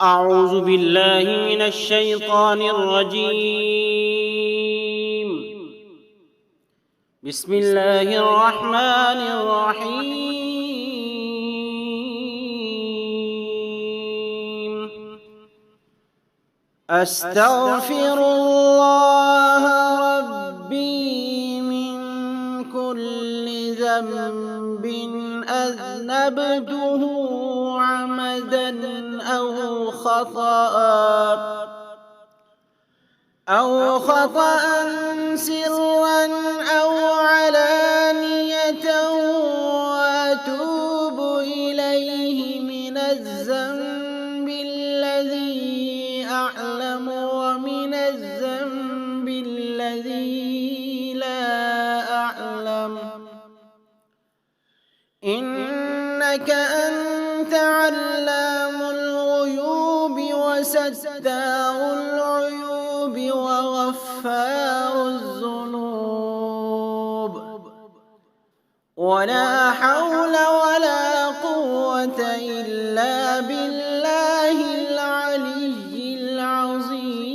أعوذ بالله من الشيطان الرجيم بسم الله الرحمن الرحيم أستغفر الله ربي من كل ذنب أذنبته عمدا أو خطأ سرا أو علانية وأتوب إليه من الذنب الذي أعلم ومن الذنب الذي لا أعلم إنك أنت علام الغيوب وستار العيوب وغفار الذنوب ولا حول ولا قوة إلا بالله العلي العظيم।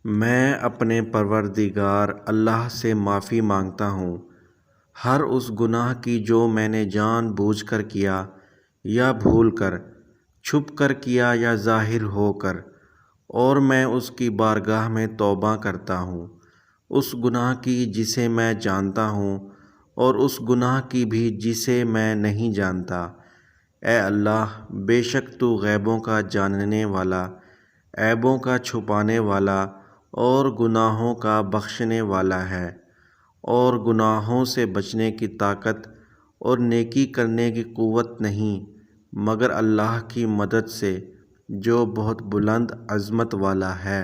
मैं अपने परवरदिगार अल्लाह से माफ़ी मांगता हूँ हर उस गुनाह की जो मैंने जानबूझकर किया या भूल कर, छुप कर किया या ज़ाहिर होकर, और मैं उसकी बारगाह में तौबा करता हूँ उस गुनाह की जिसे मैं जानता हूँ और उस गुनाह की भी जिसे मैं नहीं जानता। ए अल्लाह, बेशक तू गैबों का जानने वाला, ऐबों का छुपाने वाला और गुनाहों का बख्शने वाला है, और गुनाहों से बचने की ताकत और नेकी करने की क़ुव्वत नहीं मगर अल्लाह की मदद से जो बहुत बुलंद अज़मत वाला है।